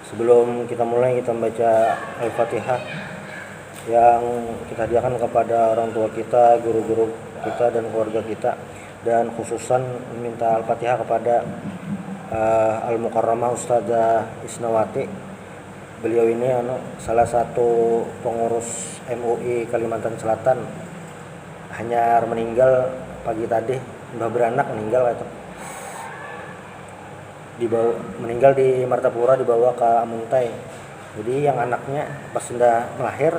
Sebelum kita mulai, kita membaca Al-Fatihah yang kita hadiahkan kepada orang tua kita, guru-guru kita, dan keluarga kita. Dan khususan minta Al-Fatihah kepada Al-Mukarramah Ustazah Isnawati. Beliau ini salah satu pengurus MUI Kalimantan Selatan. Hanya meninggal pagi tadi, mbah beranak meninggal itu. Meninggal di Martapura, dibawa ke Amuntai. Jadi yang anaknya pas sudah melahir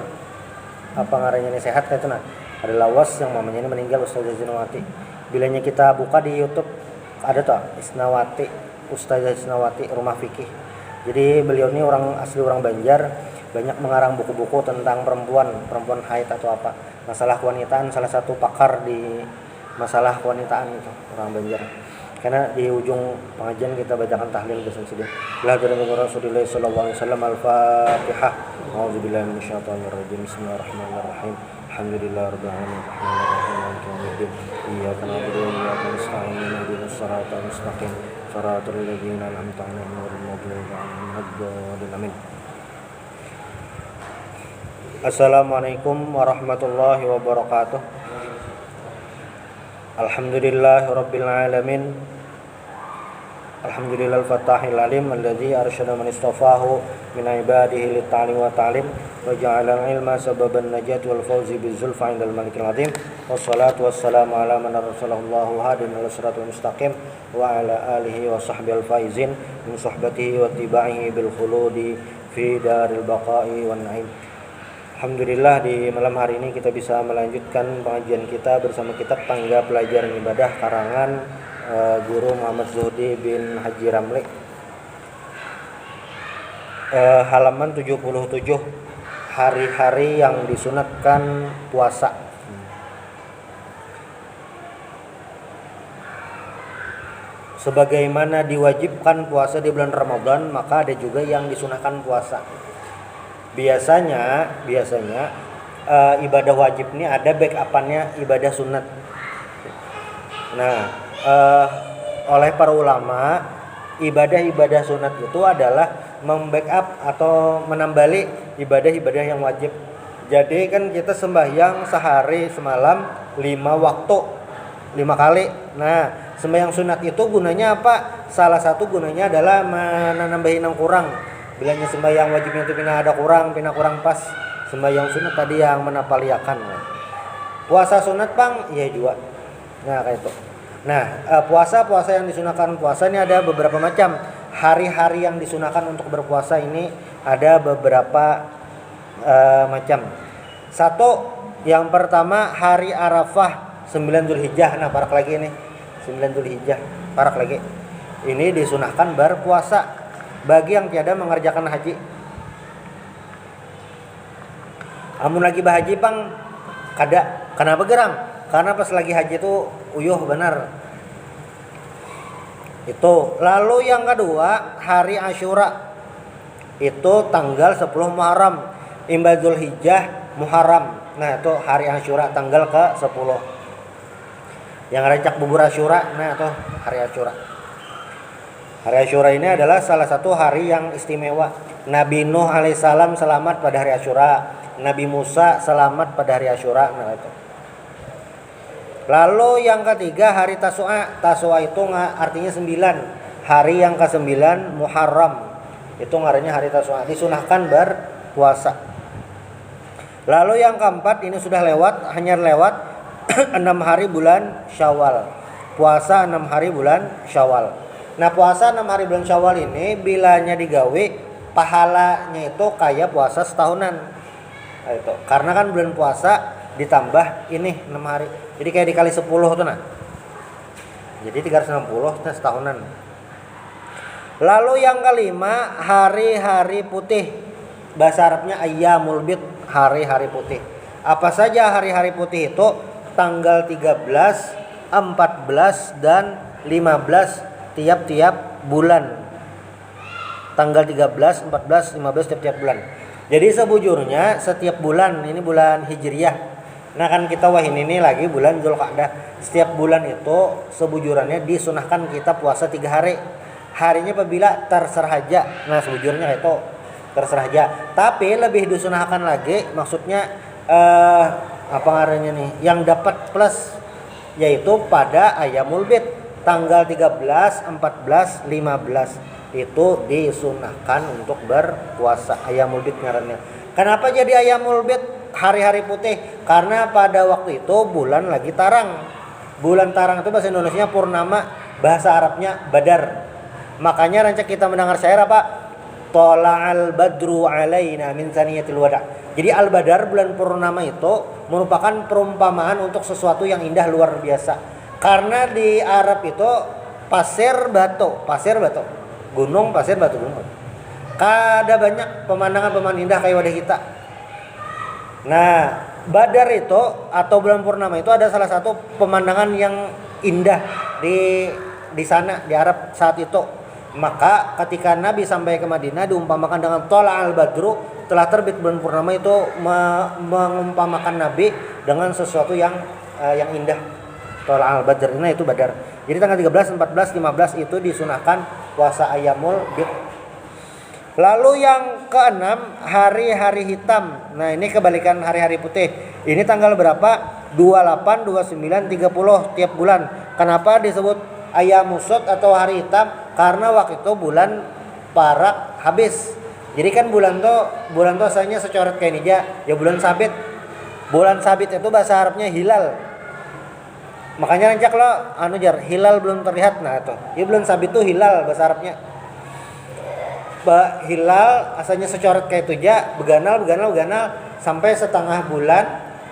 apa ngarannya ini sehat kayak itu nah. Ada lawas yang mamanya ini meninggal, Ustazah Isnawati. Bilanya kita buka di YouTube ada tuh Isnawati, Ustazah Isnawati Rumah Fikih. Jadi beliau ini asli orang Banjar, banyak mengarang buku-buku tentang perempuan haid atau apa, masalah kewanitaan, salah satu pakar di masalah kewanitaan itu orang Banjar. Karena di ujung pengajian kita bacakan tahlil bersama-sama. La ilaha illallah Rasulullah sallallahu alaihi wasallam. Al-Fatihah. A'udzubillahi minasyaitonir rajim. Bismillahirrahmanirrahim. Alhamdulillahirabbil alamin. Arrahmanirrahim. Maliki yaumiddin. Iyyaka na'budu wa iyyaka nasta'in. Ihdinas siratal mustaqim. Shiratal ladzina an'amta 'alaihim ghairil maghdubi 'alaihim waladdallin. Amin. Assalamualaikum warahmatullahi wabarakatuh. Alhamdulillahirabbil alamin. Alhamdulillahil fatahil alim alladzi arsyada man istafahu min ibadihi lit-ta'lim wa ta'lim wa ja'ala al-ilma sababan najat wal fawzi bizulfa 'indal malikil azim. Wassalatu wassalamu ala man arsalallahu hadin ila siratal mustaqim wa ala alihi wa sahbihi al-faizin min suhbatihi wa tibaihi bil khuludi fi daril baqa'i wan na'im. Alhamdulillah di malam hari ini kita bisa melanjutkan pengajian kita bersama kitab Tangga Pelajaran Ibadah karangan Guru Muhammad Zuhdi bin Haji Ramli. Halaman 77, hari-hari yang disunatkan puasa. Sebagaimana diwajibkan puasa di bulan Ramadan, maka ada juga yang disunahkan puasa. Biasanya ibadah wajib ini ada backupannya ibadah sunat. Nah, oleh para ulama, ibadah-ibadah sunat itu adalah membackup atau menambali ibadah-ibadah yang wajib. Jadi kan kita sembahyang sehari semalam 5 waktu, 5 kali. Nah, sembahyang sunat itu gunanya apa? Salah satu gunanya adalah menambahin yang kurang. Bilanya sembahyang wajibnya itu pina kurang pas. Sembahyang sunat tadi yang menapaliakan. Puasa sunat bang, iya juga. Nah kayak itu. Nah puasa yang disunahkan puasa ini ada beberapa macam. Hari-hari yang disunahkan untuk berpuasa ini ada beberapa macam. Satu, yang pertama hari Arafah 9 Zulhijjah. Nah parak lagi ini 9 Zulhijjah parak lagi. Ini disunahkan berpuasa bagi yang tiada mengerjakan haji. Amun lagi bahaji pang kada. Kenapa geram? Karena pas lagi haji itu uyuh benar. Itu. Lalu yang kedua hari Asyura. Itu tanggal 10 Muharram. Imba Zulhijjah Muharram. Nah itu hari Asyura tanggal ke 10. Yang racak bubur Asyura. Nah itu hari Asyura. Hari Asyura ini adalah salah satu hari yang istimewa. Nabi Nuh alaihissalam selamat pada hari Asyura. Nabi Musa selamat pada hari Asyura. Nah, itu. Lalu yang ketiga hari Tasu'a. Tasu'a itu artinya 9. Hari yang ke-9 Muharram. Itu ngarannya hari Tasu'a. Disunahkan berpuasa. Lalu yang keempat ini sudah lewat, hanya lewat 6 hari bulan Syawal. Puasa 6 hari bulan Syawal. Nah puasa 6 hari bulan Syawal ini bilanya digawe pahalanya itu kayak puasa setahunan. Nah, itu. Karena kan bulan puasa ditambah ini 6 hari. Jadi kayak dikali 10 tuh nah. Jadi 360 nah setahunan. Lalu yang kelima hari-hari putih. Bahasa Arabnya ayyamul bid, hari-hari putih. Apa saja hari-hari putih itu? Tanggal 13, 14 dan 15 tiap-tiap bulan. Tanggal 13, 14, 15 tiap-tiap bulan. Jadi sebujurnya setiap bulan, ini bulan Hijriyah. Nah kan kita ini lagi bulan Dzulqa'dah. Setiap bulan itu sebujurannya disunahkan kita puasa 3 hari. harinya apabila terserhaja. Nah sebujurnya itu terserhaja. Tapi lebih disunahkan lagi, maksudnya apa ngarannya nih, yang dapat plus, yaitu pada Ayyamul Bid tanggal 13, 14, 15 itu disunahkan untuk berpuasa. Ayyamul Bid ngarannya. Kenapa jadi Ayyamul Bid, hari-hari putih? Karena pada waktu itu bulan lagi tarang. Bulan tarang itu bahasa Indonesia purnama, bahasa Arabnya badar. Makanya rancak kita mendengar syair apa? Tola'al badru alaina min saniyatil wada'. Jadi al-badar, bulan purnama itu merupakan perumpamaan untuk sesuatu yang indah luar biasa. Karena di Arab itu pasir batu, gunung, pasir batu, gunung. Ada banyak pemandangan indah kayak wadah kita. Nah, badar itu atau bulan purnama itu ada salah satu pemandangan yang indah di sana di Arab saat itu. Maka ketika Nabi sampai ke Madinah diumpamakan dengan tola'al badru, telah terbit bulan purnama, itu mengumpamakan Nabi dengan sesuatu yang indah. Tola'al badr, nah itu badar. Jadi tanggal 13, 14, 15 itu disunahkan puasa Ayyamul Bid. Lalu yang keenam, hari-hari hitam. Nah ini kebalikan hari-hari putih. Ini tanggal berapa? 28, 29, 30 tiap bulan. Kenapa disebut Ayyamusot atau hari hitam? Karena waktu itu bulan parak habis. Jadi kan bulan tuh asalnya secoret kayak ini ya bulan sabit. Bulan sabit itu bahasa Arabnya hilal. Makanya rancak lo hilal belum terlihat. Nah itu ya bulan sabit tuh hilal bahasa Arabnya. Hilal asalnya secoret kayak itu aja, beganal sampai setengah bulan.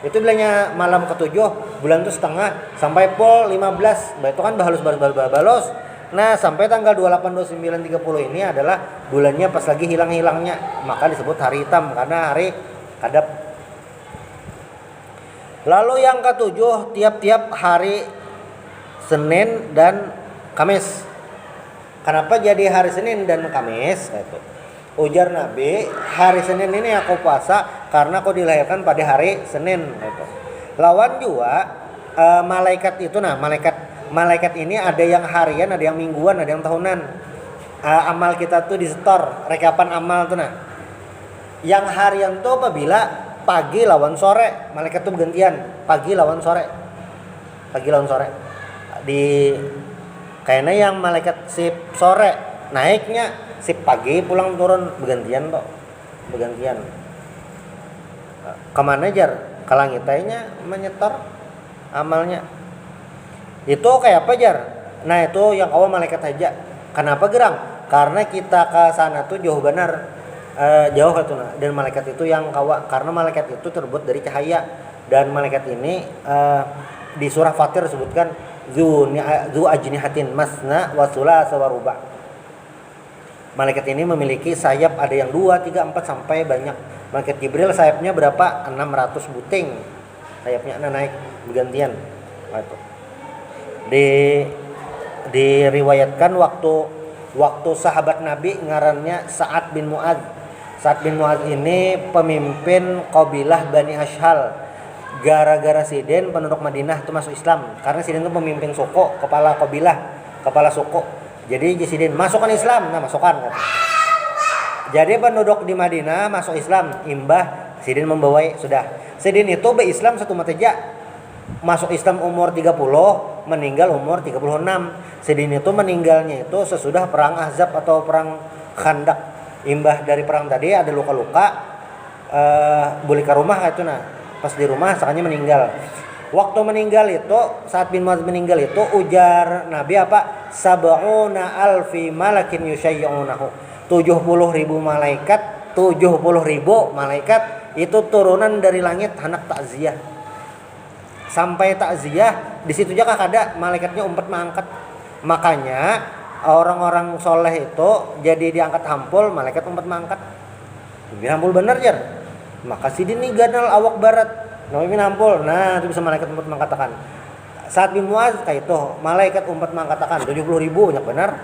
Itu bilangnya malam ke-7, bulan itu setengah sampai pol 15. Itu kan balos. Nah, sampai tanggal 28, 29, 30 ini adalah bulannya pas lagi hilang-hilangnya. Maka disebut hari hitam karena hari kadap. Lalu yang ke-7, tiap-tiap hari Senin dan Kamis. Kenapa jadi hari Senin dan Kamis? Gitu. Ujar Nabi, hari Senin ini aku puasa karena aku dilahirkan pada hari Senin. Gitu. Lawan juga malaikat itu, malaikat ini ada yang harian, ada yang mingguan, ada yang tahunan. Amal kita tuh disetor, rekapan amal tuh Yang harian tuh apabila pagi lawan sore, malaikat tuh bergantian, pagi lawan sore. Kayaknya yang malaikat sip sore naiknya, sip pagi pulang turun, bergantian. Kemana jar? Ke langit aja menyetor amalnya. Itu kayak apa jar? Nah itu yang awal malaikat aja. Kenapa gerang? Karena kita ke sana tuh jauh benar, jauh itu dan malaikat itu yang kawa. Karena malaikat itu terbuat dari cahaya, dan malaikat ini di surah Fatir disebutkan zu ajnihatin masna wa thulatsa wa ruba'. Malaikat ini memiliki sayap, ada yang 2, 3, 4 sampai banyak. Malaikat Jibril sayapnya berapa? 600 buting. Sayapnya naik bergantian. Itu. Diriwayatkan waktu sahabat Nabi ngarannya Sa'ad bin Mu'adz. Sa'ad bin Mu'adz ini pemimpin kabilah Bani Ashhal. Gara-gara Sidin penduduk Madinah itu masuk Islam. Karena Sidin itu pemimpin suku, kepala kabilah, kepala suku. Jadi Sidin masukkan Islam, masukkan. Jadi penduduk di Madinah masuk Islam, imbah Sidin membawai sudah. Sidin itu berislam satu mateja. Masuk Islam umur 30, meninggal umur 36. Sidin itu meninggalnya itu sesudah perang Ahzab atau perang Khandak. Imbah dari perang tadi ada luka-luka, boleh ke rumah itu pas di rumah sakanya meninggal. Waktu meninggal itu, saat bin Mu'adz meninggal itu, ujar Nabi apa? Sab'una alfi malakin yusyayyi'unahu. 70.000 malaikat itu turunan dari langit hendak takziah. Sampai takziah di situ aja ada malaikatnya umpat mengangkat. Makanya orang-orang soleh itu jadi diangkat hampul, malaikat umpat mengangkat. Lebih hampul bener jar. Maka Sidin nih ganal awak barat, Nabi nampol. Nah itu bisa malaikat umpat mengatakan. Saat bin Mu'adz kayak itu, malaikat umpat mengatakan 70.000 banyak benar.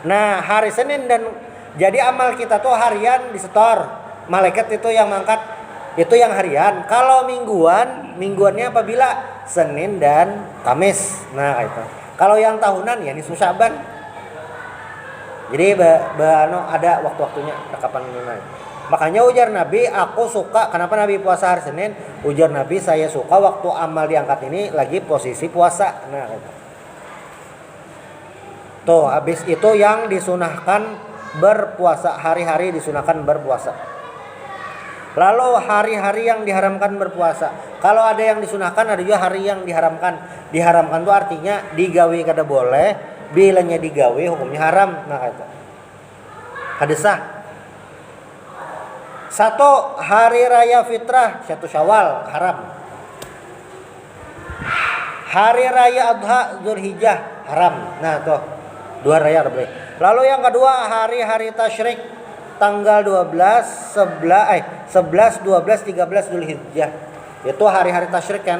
Nah hari Senin dan jadi amal kita tuh harian disetor, malaikat itu yang mengangkat, itu yang harian. Kalau mingguannya apabila Senin dan Kamis. Nah kayak itu. Kalau yang tahunan ya nisfu Sya'ban. Jadi ada waktu-waktunya kapan menunai. Makanya ujar Nabi, aku suka. Kenapa Nabi puasa hari Senin? Ujar Nabi, saya suka waktu amal diangkat ini lagi posisi puasa. Nah, gitu. Tuh, habis itu yang disunahkan berpuasa, hari-hari disunahkan berpuasa. Lalu hari-hari yang diharamkan berpuasa. Kalau ada yang disunahkan, ada juga hari yang diharamkan. Diharamkan itu artinya digawe kada boleh, bilanya digawe hukumnya haram. Nah, itu. Hadisah. 1 hari raya fitrah 1 Syawal haram. Hari raya Adha Dzulhijjah haram. Nah, tuh 2 raya boleh. Lalu yang kedua hari-hari tasyrik tanggal 12, 11, 12, 13 Dzulhijjah. Itu hari-hari tasyrik ya.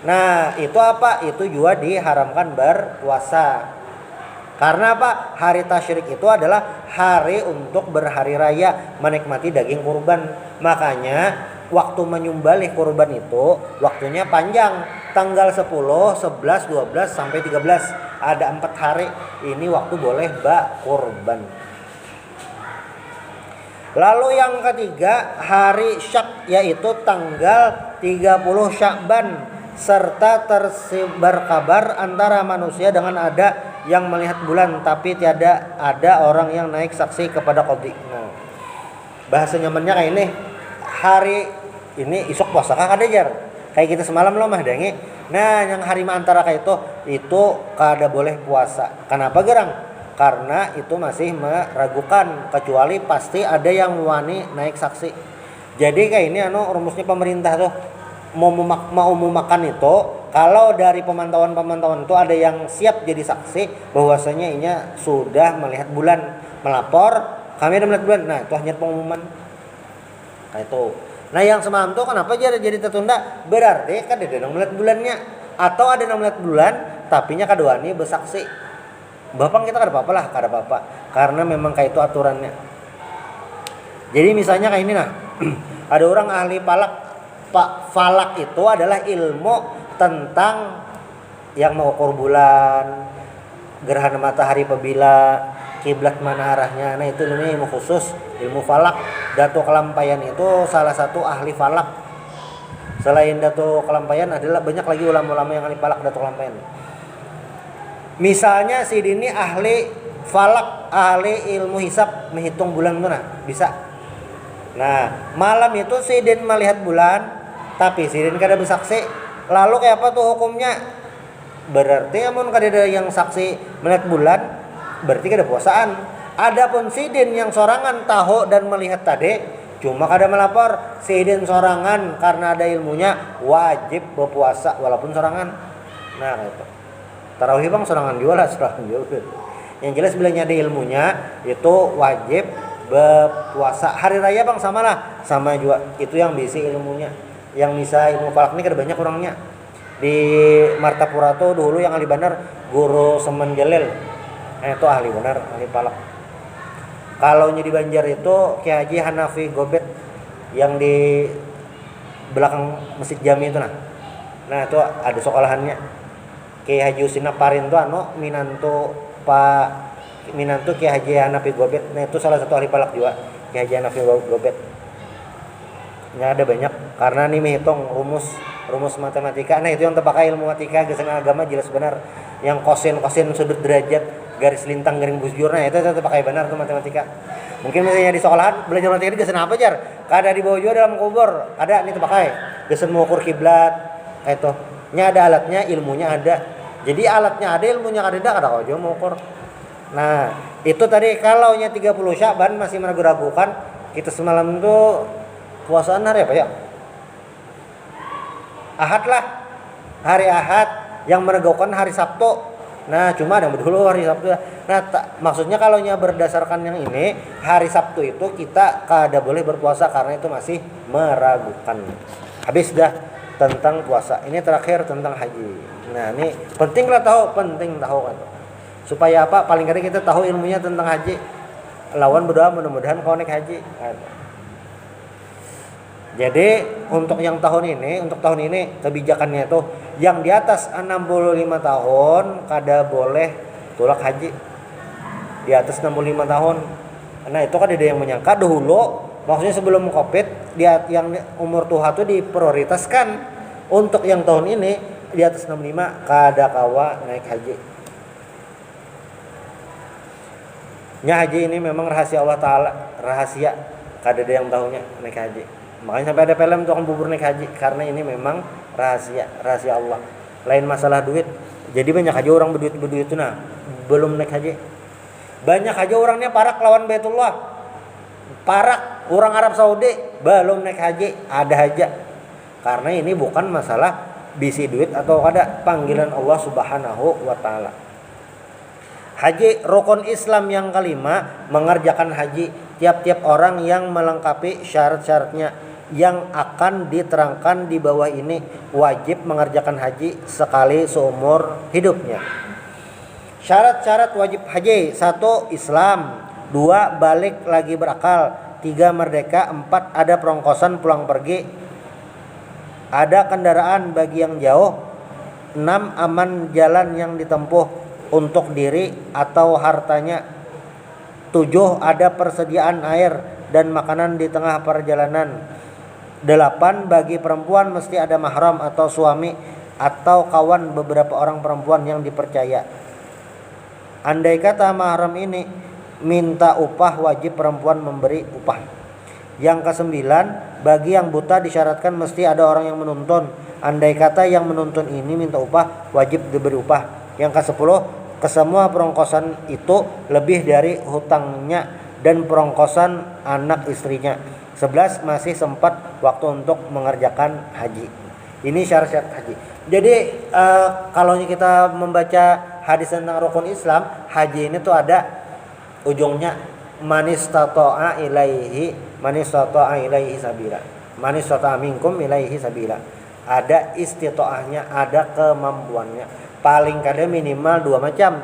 Nah, itu apa? Itu juga diharamkan berpuasa. Karena apa? Hari tasyrik itu adalah hari untuk berhari raya, menikmati daging kurban. Makanya waktu menyembelih kurban itu waktunya panjang. Tanggal 10, 11, 12 sampai 13. Ada 4 hari. Ini waktu boleh kurban. Lalu yang ketiga hari Syak, yaitu tanggal 30 Sya'ban. Serta tersebar kabar antara manusia dengan ada yang melihat bulan, tapi tiada ada orang yang naik saksi kepada qadhi. Nah, bahasa nyamannya kayak ini, hari ini isuk puasa kah kada jar kayak kita semalam lo mah dengi. Nah, yang hari antara kayak itu kada boleh puasa. Kenapa gerang? Karena itu masih meragukan, kecuali pasti ada yang wani naik saksi. Jadi kayak ini rumusnya pemerintah tuh mau makan itu, kalau dari pemantauan itu ada yang siap jadi saksi bahwasanya ini sudah melihat bulan, melapor kami ada melihat bulan. Nah, itu hanya pengumuman. Nah, itu. Nah, yang semalam tuh kenapa jadi tertunda? Berarti kan ada yang melihat bulannya, atau ada yang melihat bulan tapi nya kadua nih bersaksi. Bapak kita kada apa-apa lah, kada apa-apa. Karena memang kayak itu aturannya. Jadi misalnya kayak ini nah. Ada orang ahli falak itu adalah ilmu tentang yang mengukur bulan, gerhana matahari apabila, kiblat mana arahnya. Nah, itu ilmu khusus, ilmu falak. Datuk Kelampayan itu salah satu ahli falak. Selain Datuk Kelampayan adalah banyak lagi ulama-ulama yang ahli falak Datuk Kelampayan. Misalnya si Dini ahli falak, ahli ilmu hisab, menghitung bulan tuh nah, bisa. Nah, malam itu si Din melihat bulan, tapi si Din kada bersaksi. Lalu kayak apa tuh hukumnya? Berarti amun kada ada yang saksi melihat bulan, berarti kada puasaan. Adapun si Din yang sorangan tahu dan melihat tadi, cuma kada melapor, si Din sorangan karena ada ilmunya wajib berpuasa walaupun sorangan. Nah, itu. Tarawih bang sorangan juga lah, sorangan juga. Yang jelas bilanya ada ilmunya itu wajib berpuasa. Hari raya bang sama lah, sama juga. Itu yang bisi ilmunya. Yang bisa ilmu falak ini kada banyak orangnya. Di Martapura tuh dulu yang ahli benar Guru Semen Jalil. Itu ahli benar, ahli falak. Kalau di Banjar itu Kiai Haji Hanafi Gobet yang di belakang Masjid Jami itu nah. Nah, itu ada sekolahannya. Kiai Haji Usina Parin tuh Minantu Kiai Haji Hanafi Gobet. Nah, itu salah satu ahli falak juga, Kiai Haji Hanafi Gobet. Ya, ada banyak karena ini menghitung rumus matematika. Nah, itu yang terpakai ilmu matematika gesan agama jelas benar. Yang kosin sudut derajat, garis lintang, garis bujur, nah itu terpakai benar tuh matematika. Mungkin misalnya di sekolahan belajar matematika gesan apa jar? Kada di bawah juga dalam kubur. Ada ini terpakai. Gesan mengukur kiblat. Itu. Nya ada alatnya, ilmunya ada. Jadi alatnya ada, ilmunya kada aja mengukur. Nah, itu tadi kalau nya 30 Sya'ban masih meragu-ragukan, kita semalam tuh puasaan hari apa ya? Ahad lah. Hari Ahad yang menegakkan hari Sabtu. Nah, cuma ada dulu hari Sabtu. Nah, maksudnya kalau nya berdasarkan yang ini, hari Sabtu itu kita kada boleh berpuasa karena itu masih meragukan. Habis dah tentang puasa. Ini terakhir tentang haji. Nah, ini penting tahu kan. Supaya apa? Paling kali kita tahu ilmunya tentang haji. Lawan berdoa mudah-mudahan kau naik haji. Jadi untuk tahun ini kebijakannya itu yang di atas 65 tahun kada boleh tulak haji. Di atas 65 tahun. Nah, itu kan ada yang menyangka dahulu maksudnya sebelum Covid dia yang umur tua itu diprioritaskan. Untuk yang tahun ini di atas 65 kada kawa naik haji. Nya haji ini memang rahasia Allah Ta'ala, rahasia, kada ada yang tahunya naik haji. Makanya sampai ada film tukang bubur naik haji, karena ini memang rahasia Allah. Lain masalah duit. Jadi banyak aja orang berduit itu nah belum naik haji. Banyak aja orangnya parak lawan Baitullah, parak orang Arab Saudi belum naik haji, ada aja. Karena ini bukan masalah bisi duit atau kada, panggilan Allah Subhanahu wa Ta'ala. Haji rukun Islam yang kelima, mengerjakan haji. Tiap-tiap orang yang melengkapi syarat-syaratnya yang akan diterangkan di bawah ini wajib mengerjakan haji sekali seumur hidupnya. Syarat-syarat wajib haji: 1. Islam, 2. Balik lagi berakal, 3. Merdeka, 4. Ada perongkosan pulang pergi, ada kendaraan bagi yang jauh, 6. Aman jalan yang ditempuh untuk diri atau hartanya, 7. Ada persediaan air dan makanan di tengah perjalanan, 8. Bagi perempuan mesti ada mahram atau suami atau kawan beberapa orang perempuan yang dipercaya. Andai kata mahram ini minta upah, wajib perempuan memberi upah. Yang ke-9, bagi yang buta disyaratkan mesti ada orang yang menuntun. Andai kata yang menuntun ini minta upah, wajib diberi upah. Yang ke-10, kesemua perongkosan itu lebih dari hutangnya dan perongkosan anak istrinya. 11. Masih sempat waktu untuk mengerjakan haji. Ini syarat-syarat haji. Jadi kalau kita membaca hadis tentang rukun Islam, haji ini tuh ada ujungnya manistata'a ilaihi sabila. Manistata'a minkum ilaihi sabila. Ada istita'ahnya, ada kemampuannya. Paling kada minimal 2 macam.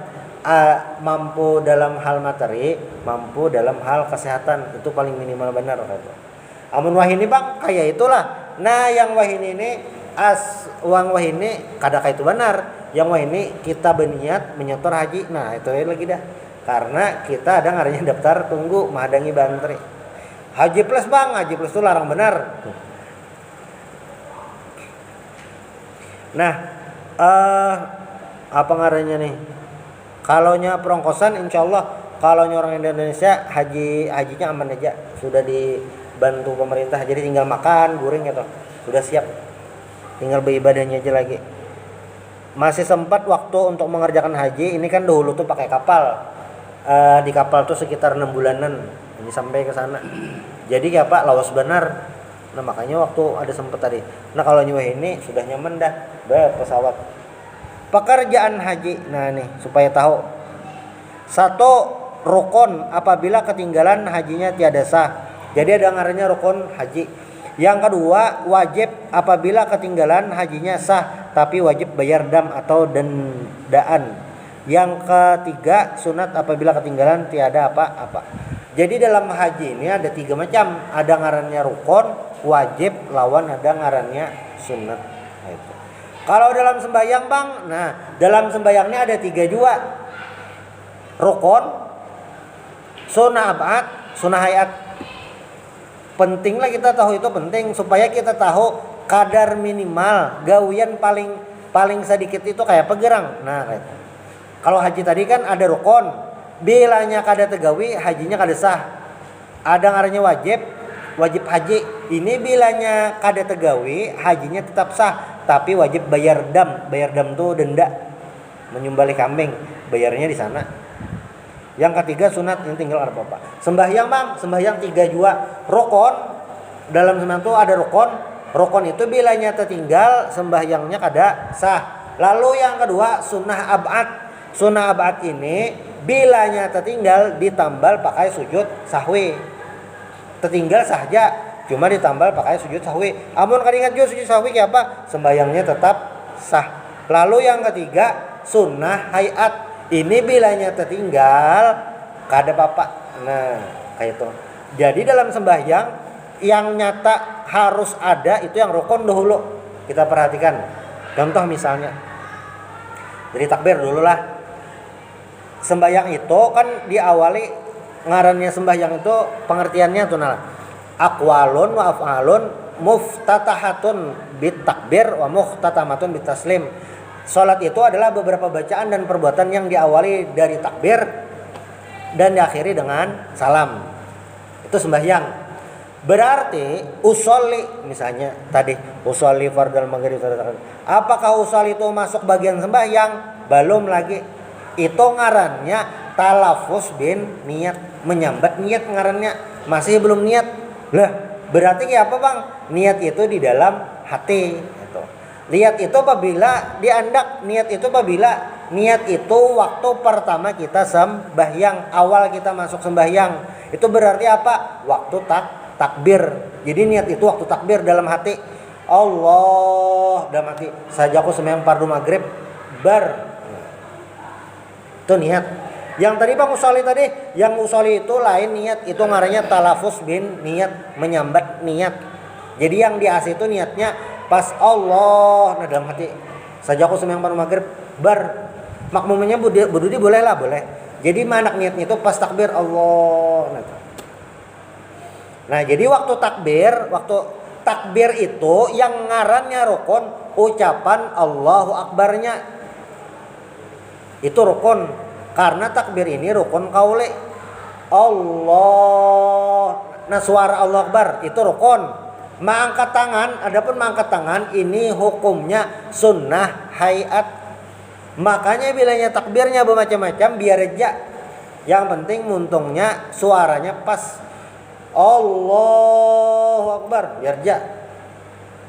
Mampu dalam hal materi, mampu dalam hal kesehatan, itu paling minimal benar kata. Amun wahini bang kayak itulah. Nah yang wahini ini uang wahini kada kayak itu benar. Yang wahini kita berniat menyetor haji. Nah itu lagi dah. Karena kita ada ngarannya daftar tunggu mahadangi bantri. Haji plus bang, haji plus itu larang benar. Nah apa ngarannya nih? Kalaunya perongkosan insyaallah kalaunya orang Indonesia hajinya aman aja, sudah dibantu pemerintah, jadi tinggal makan guring gitu, sudah siap, tinggal beribadahnya aja lagi. Masih sempat waktu untuk mengerjakan haji. Ini kan dahulu tuh pakai kapal, di kapal tuh sekitar 6 bulanan ini sampai ke sana. Jadi ya Pak lawas benar. Nah makanya waktu ada sempat tadi. Nah kalau nyewa ini sudah nyaman dah, pesawat. Pekerjaan haji. Nah nih supaya tahu. 1. Rukun apabila ketinggalan hajinya tiada sah. Jadi ada ngarannya rukun haji. Yang kedua, wajib apabila ketinggalan hajinya sah tapi wajib bayar dam atau dendaan. Yang ketiga, sunat apabila ketinggalan tiada apa-apa. Jadi dalam haji ini ada 3 macam. Ada ngarannya rukun, wajib, lawan ada ngarannya sunat. Nah, itu. Kalau dalam sembahyang bang, nah dalam sembahyangnya ada 3 juga. Rukun, sunnah abad, sunnah hayat. Pentinglah kita tahu itu, penting supaya kita tahu kadar minimal gawian paling sedikit itu kayak pegerang. Nah, gitu. Kalau haji tadi kan ada rukun, bilanya kada tegawi hajinya kada sah. Ada ngarannya wajib haji. Ini bilanya kada tegawi hajinya tetap sah, tapi wajib bayar dam. Bayar dam tuh denda, menyembelih kambing, bayarnya di sana. Yang ketiga sunat, ini tinggal ada apa? Sembahyang bang, sembahyang 3 juga. Rukun, dalam sembahyang itu ada rukun. Rukun itu bilanya tertinggal sembahyangnya kada sah. Lalu yang kedua sunnah abad. Sunnah abad ini bilanya tertinggal ditambal pakai sujud sahwi. Tertinggal saja, cuma ditambal pakai sujud sahwi. Amun kadingat juga sujud sahwi kayak apa? Sembahyangnya tetap sah. Lalu yang ketiga sunnah hayat. Ini bilanya tertinggal kada apa-apa. Nah, kayak itu. Jadi dalam sembahyang yang nyata harus ada itu yang rukun dahulu. Kita perhatikan. Contoh misalnya, jadi takbir dulu lah. Sembahyang itu kan diawali, ngarannya sembahyang itu pengertiannya tuh nah, aqwalun wa af'alun muftatahatun bit takbir wa muhtatamatun bit taslim. Salat itu adalah beberapa bacaan dan perbuatan yang diawali dari takbir dan diakhiri dengan salam. Itu sembahyang. Berarti usolli misalnya tadi usolli fardal maghrib. Apakah usolli itu masuk bagian sembahyang? Belum lagi. Itu ngarannya talafus bin niat, menyambat niat ngarannya. Masih belum niat. Lah, berarti kayak apa, Bang? Niat itu di dalam hati gitu. Niat itu apabila diandak, niat itu apabila niat itu waktu pertama kita sembahyang, awal kita masuk sembahyang. Itu berarti apa? Waktu takbir. Jadi niat itu waktu takbir dalam hati. Allah dalam hati. Sajaku sembahyang fardu maghrib bar. Itu niat. Yang tadi Bang usolli tadi, yang usolli itu lain niat, itu ngarannya talafus bin niat, menyambat niat. Jadi yang di AC itu niatnya pas Allah, nah dalam hati. Sajaku sembahyang fardu maghrib bar. Makmumnya berdiri boleh lah, boleh. Jadi mana niatnya itu pas takbir Allah. Nah, jadi waktu takbir itu yang ngarannya rukun ucapan Allahu Akbarnya. Itu rukun karena takbir ini rukun qauli. Allah. Nah, suara Allah Akbar itu rukun. Mengangkat tangan, adapun mengangkat tangan ini hukumnya sunnah hayat. Makanya bilanya takbirnya bermacam-macam biar aja. Yang penting muntungnya suaranya pas. Allahu Akbar biar aja.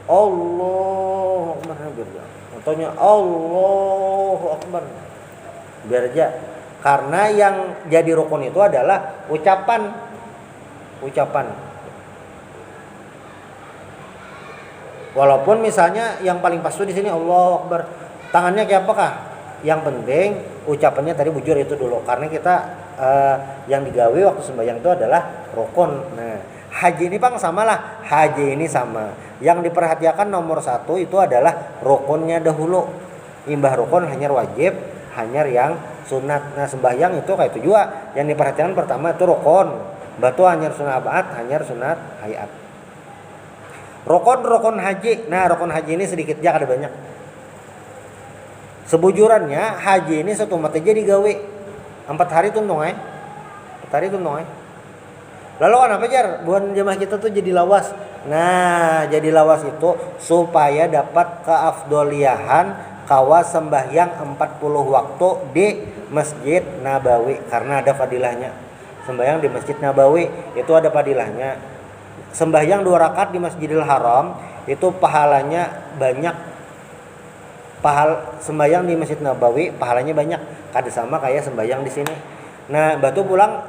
Allahu Akbar biar aja. Contohnya Allahu Akbar biar aja. Karena yang jadi rukun itu adalah ucapan. Walaupun misalnya yang paling pas di sini Allahu Akbar, tangannya kayak apakah? Yang penting ucapannya tadi bujur itu dulu, karena kita yang digawe waktu sembahyang itu adalah rukun. Nah, haji ini Bang sama lah, haji ini sama. Yang diperhatikan nomor 1 itu adalah rukunnya dahulu. Imbah rukun hanya wajib, hanya yang sunat. Nah, sembahyang itu kayak itu juga. Yang diperhatikan pertama itu rukun, batu hanya sunat abaat, hanya sunat hayat. Rukun haji. Nah, rukun haji ini sedikitnya ada banyak. Sebujurannya haji ini satu umat aja digawe 4 hari tuntung 4 hari tuntung Lalu kenapa jar buan jemaah kita tuh jadi lawas? Nah, jadi lawas itu supaya dapat keafdoliahan kawas sembahyang 40 waktu di Masjid Nabawi, karena ada fadilahnya. Sembahyang di Masjid Nabawi itu ada fadilahnya. Sembahyang 2 rakaat di Masjidil Haram itu pahalanya banyak. Sembahyang di Masjid Nabawi pahalanya banyak, kada sama kayak sembahyang di sini. Nah, batu pulang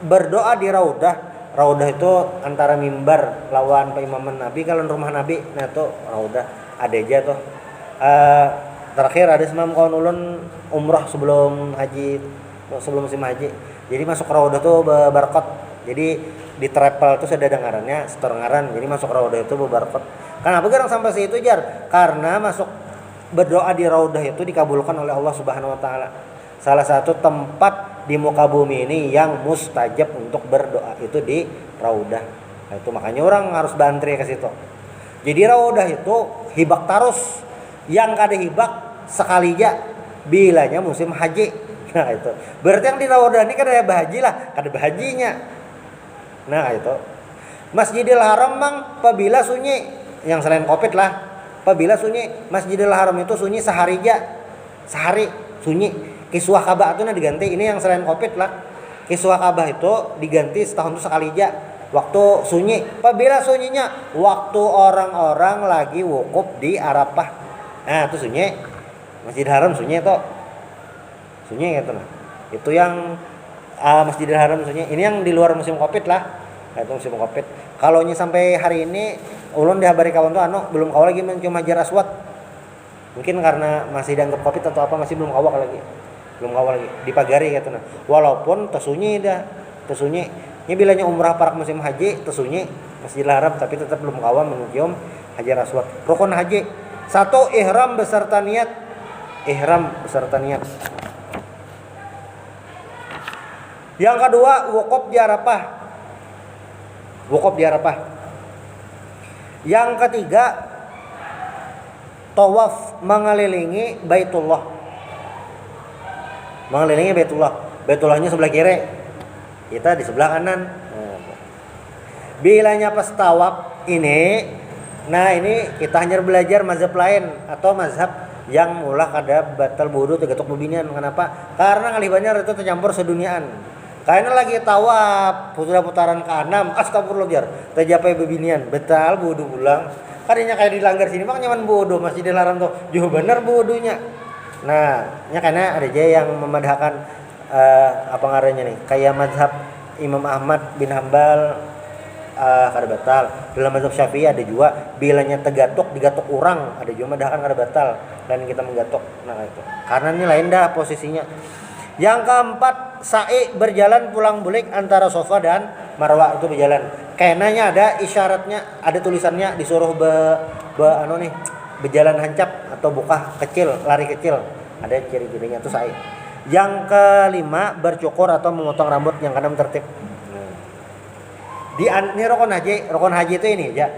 berdoa di Raudah. Raudah itu antara mimbar lawan peimaman Nabi kalau rumah Nabi. Nah, itu Raudah ada aja tuh. Terakhir ada semam kawan ulun umrah sebelum musim haji. Jadi masuk Raudah tuh berbarkot. Jadi di travel itu sudah ada ngarannya setor ngaran. Jadi masuk Raudah itu berbarkot. Kenapa gerang sampai situ jar? Karena masuk berdoa di Raudah itu dikabulkan oleh Allah Subhanahu wa taala. Salah satu tempat di muka bumi ini yang mustajab untuk berdoa itu di Raudah. Nah, itu makanya orang harus bantri ke situ. Jadi Raudah itu hibak tarus. Yang kada hibak sekali aja bilanya musim haji. Nah, itu. Berarti yang di Raudah ini kada bahaji lah, kada bahajinya. Nah, itu. Masjidil Haram Bang apabila sunyi, yang selain Covid lah. Apabila sunyi, Masjidil Haram itu sunyi sehari sunyi. Kiswah Ka'bah itu diganti. Ini yang selain Covid lah. Kiswah Ka'bah itu diganti setahun itu sekali aja. Waktu sunyi. Apabila sunyinya waktu orang-orang lagi wukuf di Arafah. Nah, itu sunyi. Masjidil Haram sunyi itu. Sunyi gitu nah. Itu yang Masjidil Haram sunyi. Ini yang di luar musim Covid lah. Nah, itu musim Covid. Kalau sampai hari ini ulun dihabari kawan tuh belum kawal lagi mencium Hajar Aswad. Mungkin karena masih dianggap Covid atau apa, masih belum kawal lagi. Dipagari gitu nah. Walaupun tersunyi dah, tersunyi. Ini bilanya umrah parak musim haji tersunyi. Masjidil Haram tapi tetap belum kawan mencium Hajar Aswad. Rukun haji. 1 ihram beserta niat. Ihram beserta niat. Yang kedua wukuf di Arafah. Wukuf di Arafah. Yang ketiga tawaf mengelilingi Baitullah. Mengelilingi Baitullah. Baitullahnya sebelah kiri. Kita di sebelah kanan. Bilanya pas tawaf ini, nah ini kita hanya belajar mazhab lain atau mazhab yang ulah kada batal wudu tegatok bebinian. Kenapa? Karena ngalibannya itu tercampur seduniaan. Karena lagi tawaf sudah putaran ke-6, astagfirullah jar tercapai bebinian, batal wudu ulang. Kadinya kayak dilanggar sini mah nyaman wudu, masih dilarang tuh. Juh bener wudunya. Nah, nya karena ada aja yang memadahkan apa ngarannya nih? Kayak mazhab Imam Ahmad bin Hambal kada batal. Dalam mazhab Syafi'i ada juga bilanya tegatok digatok orang, ada juga madahkan kada batal dan kita menggatok. Nah itu. Karena ini lain dah posisinya. Yang keempat, sa'i berjalan pulang balik antara Safa dan Marwah itu berjalan. Kayaknya ada isyaratnya, ada tulisannya disuruh berjalan hancap atau buka kecil, lari kecil. Ada ciri-cirinya itu sa'i. Yang kelima, bercukur atau memotong rambut. Yang keenam tertib. Ini rukun haji. Rukun haji itu ini ya.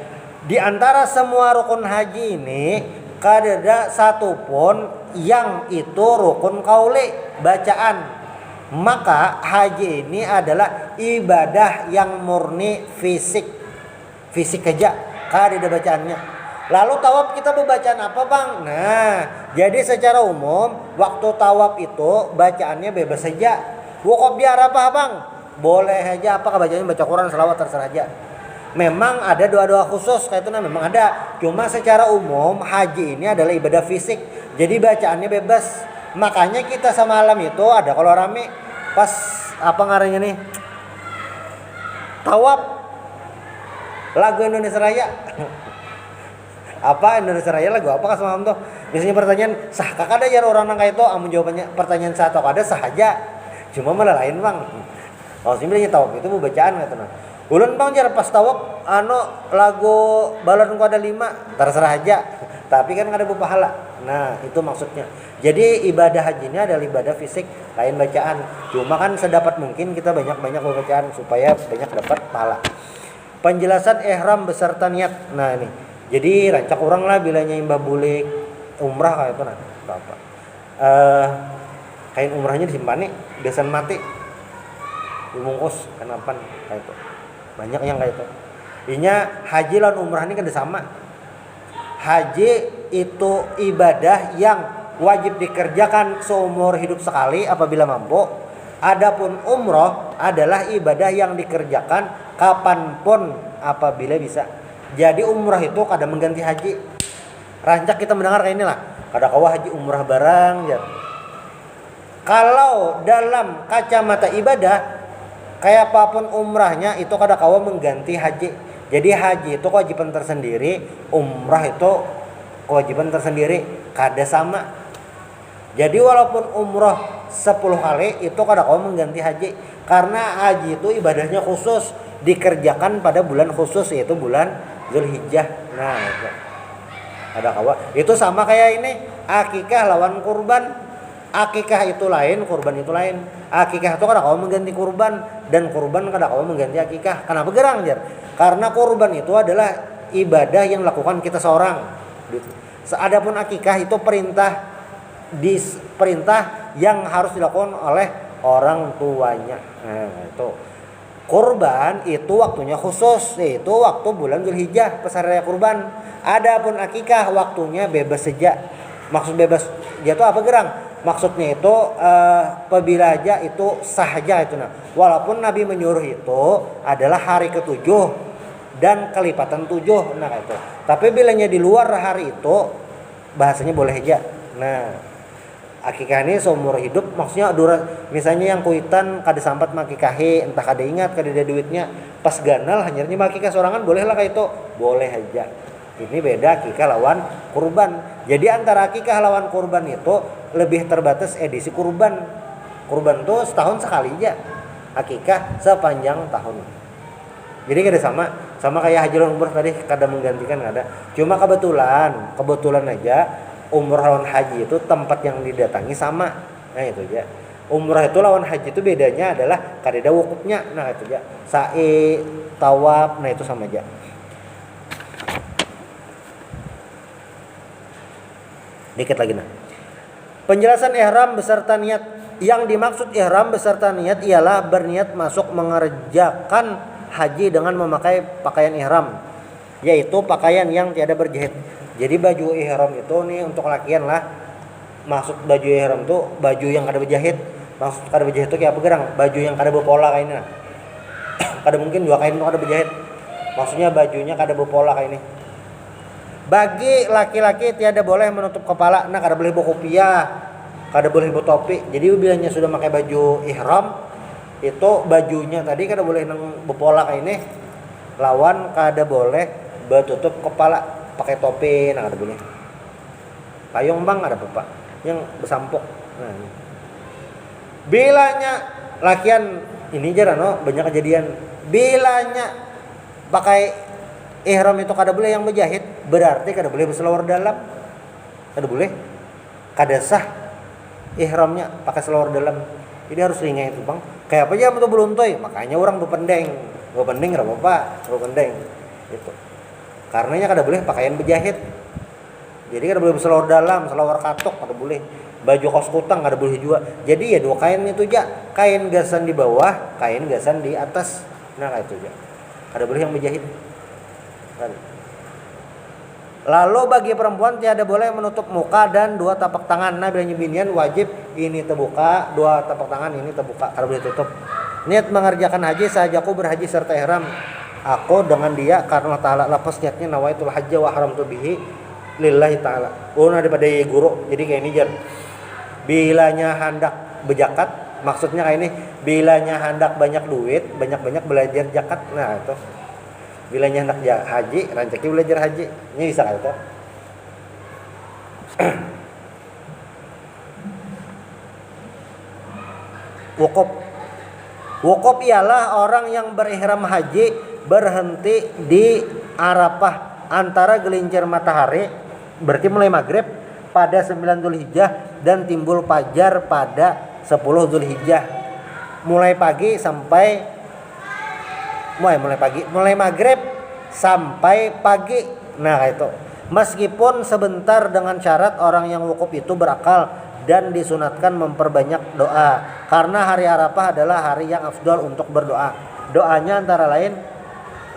Di antara semua rukun haji ini kada ada satupun yang itu rukun qauli bacaan. Maka haji ini adalah ibadah yang murni fisik. Fisik aja, kada ada bacaannya. Lalu tawaf kita bacaan apa, Bang? Nah, jadi secara umum waktu tawaf itu bacaannya bebas saja. Wukuf di Arafah, Bang? Boleh aja, apakah bacanya baca Quran, selawat, terserah aja. Memang ada doa-doa khusus kayak itu, nah memang ada. Cuma secara umum haji ini adalah ibadah fisik, jadi bacaannya bebas. Makanya kita sama malam itu ada kalau rame pas apa ngarannya nih tawaf lagu Indonesia Raya. Apa Indonesia Raya lagu apa semalam tuh? Biasanya pertanyaan sah kakak ada ya orang kayak itu, amun jawabannya pertanyaan sah atau kada sah aja. Cuma malah lain, Bang. Oh sebenarnya tawaf itu bacaan gitu nah. Ulun Bang jar pas tawaf lagu balon ku ada 5 terserah aja. Tapi kan ada pahala. Nah, itu maksudnya. Jadi ibadah haji ini adalah ibadah fisik, lain bacaan. Cuma kan sedapat mungkin kita banyak-banyak bacaan supaya banyak dapat pahala. Penjelasan ihram beserta niat. Nah, ini. Jadi rancak orang lah bilanya imbah bulik umrah kayak itu nah. Apa? Kain umrahnya disimpan nih, besan mati. Dibungkus kenapan kayak itu. Banyak yang kayak itu. Inya haji lan umrah ini kan sama. Haji itu ibadah yang wajib dikerjakan seumur hidup sekali apabila mampu. Adapun umrah adalah ibadah yang dikerjakan kapanpun apabila bisa. Jadi umrah itu kadang mengganti haji. Rancak kita mendengar kayak inilah. Kada kawa haji umrah barang ya. Kalau dalam kacamata ibadah kayak apapun umrahnya itu kada kawa mengganti haji. Jadi haji itu kewajiban tersendiri, umrah itu kewajiban tersendiri, kada sama. Jadi walaupun umrah 10 kali itu kada kawa mengganti haji, karena haji itu ibadahnya khusus, dikerjakan pada bulan khusus yaitu bulan Zulhijjah. Nah, itu. Ada kawa. Itu sama kayak ini, akikah lawan kurban. Akikah itu lain, kurban itu lain. Akikah itu kada kawa mengganti kurban dan kurban kada kawa mengganti akikah. Kenapa gerang jar? Karena kurban itu adalah ibadah yang dilakukan kita seorang. Adapun akikah itu perintah yang harus dilakukan oleh orang tuanya. Nah, itu. Kurban itu waktunya khusus, yaitu waktu bulan Zulhijjah pas hari raya kurban. Adapun akikah waktunya bebas saja. Maksud bebas jatuh apa gerang? Maksudnya itu apabila aja itu sah aja itu nah. Walaupun Nabi menyuruh itu adalah hari ke-7 dan kelipatan 7 nah itu. Tapi bilanya di luar hari itu bahasanya boleh aja. Nah, akikah ini seumur hidup maksudnya misalnya yang kuitan kada sampat makikahi entah kada ingat kada ada duitnya pas ganal hanya makikah sorangan boleh lah kayak itu. Boleh aja. Ini beda akikah lawan kurban. Jadi antara akikah lawan kurban itu lebih terbatas edisi kurban. Kurban tuh setahun sekali aja. Akikah sepanjang tahun. Jadi kada sama kayak haji lawan umroh tadi, kada menggantikan ada. Cuma kebetulan aja umroh lawan haji itu tempat yang didatangi sama. Nah itu aja. Umroh itu lawan haji itu bedanya adalah kadeda wukufnya. Nah itu aja. Sa'i, tawaf, nah itu sama aja. Dikit lagi nah. Penjelasan ihram beserta niat. Yang dimaksud ihram beserta niat ialah berniat masuk mengerjakan haji dengan memakai pakaian ihram, yaitu pakaian yang tiada berjahit. Jadi baju ihram itu nih untuk lakian lah. Maksud baju ihram tuh baju yang kada berjahit. Maksud kada berjahit itu kayak apa gerang? Baju yang kada berpola kayak ini nah. Kada mungkin dua kain itu kada berjahit. Maksudnya bajunya kada berpola kayak ini. Bagi laki-laki tiada boleh menutup kepala, nah kada boleh berkopiah, kada boleh bertopi. Jadi bilanya sudah pakai baju ihram, itu bajunya tadi kada boleh nang berpola kayak ini, lawan kada boleh bertutup kepala pakai topi, nah kada boleh. Payung bang ada apa yang bersampuk. Nah, bilanya lakian ini jarang no, banyak kejadian. Bilanya pakai ihram itu kada boleh yang berjahit, berarti kada boleh berselawar dalam. Kada boleh. Kada sah ihramnya pakai selawar dalam. Jadi harus ringan itu, Bang. Kayak apa aja itu beluntoy, makanya orang berpendeng. Berpendeng enggak apa-apa, berpendeng. Itu. Karenanya kada boleh pakaian berjahit. Jadi kada boleh berselawar dalam, selawar katok kada boleh. Baju kaos kutang kada boleh juga. Jadi ya dua kain itu aja. Kain gasan di bawah, kain gasan di atas. Nah, kayak itu aja. Kada boleh yang berjahit. Lalu bagi perempuan tiada boleh menutup muka dan dua tapak tangan. Nah bila nyebinian wajib ini terbuka, dua tapak tangan ini terbuka, kada boleh tutup. Niat mengerjakan haji sahaja aku berhaji serta ihram aku dengan dia karena ta'ala lepas niatnya nawaitul hajja wa haramtu bihi lillahi ta'ala. Daripada guru. Jadi kayak ini jar. Bilanya hendak berzakat, maksudnya kayak ini, bilanya hendak banyak duit, banyak-banyak belajar zakat. Nah itu. Bilanya hendak haji, rancaki belajar haji. Ini bisa kan itu? Wukuf ialah orang yang berihram haji berhenti di Arafah antara gelincir matahari, berarti mulai maghrib pada 9 Dzulhijjah dan timbul fajar pada 10 Dzulhijjah. Mulai pagi sampai mulai maghrib sampai pagi. Nah itu meskipun sebentar dengan syarat orang yang wukuf itu berakal dan disunatkan memperbanyak doa karena hari Arafah adalah hari yang afdal untuk berdoa. Doanya antara lain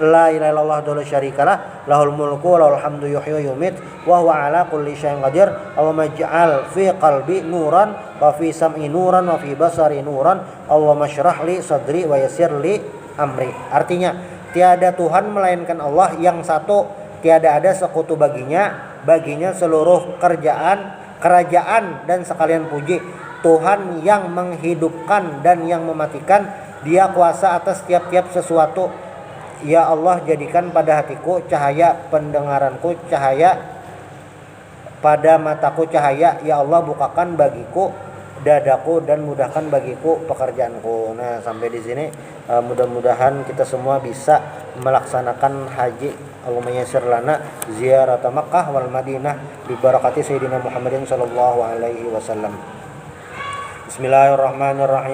la ilaha illallah wa la syarikalah lahul mulku wa lahul hamdu yuhyi wa yumit wa huwa ala kulli syai'in qadir. Allahumma ij'al fi qalbi nuran wa fi sam'i nuran wa fi basari nuran Allahumma syrah li sadri wa yassir li amri. Artinya tiada Tuhan melainkan Allah yang satu, tiada ada sekutu baginya seluruh kerajaan dan sekalian puji. Tuhan yang menghidupkan dan yang mematikan, dia kuasa atas tiap-tiap sesuatu. Ya Allah, jadikan pada hatiku cahaya, pendengaranku cahaya, pada mataku cahaya. Ya Allah, bukakan bagiku dadaku dan mudahkan bagiku pekerjaanku. Nah, sampai di sini mudah-mudahan kita semua bisa melaksanakan haji. Allahumma yassir lana ziyarat Makkah wal Madinah bi barakati sayyidina Muhammadin sallallahu alaihi wasallam. Bismillahirrahmanirrahim.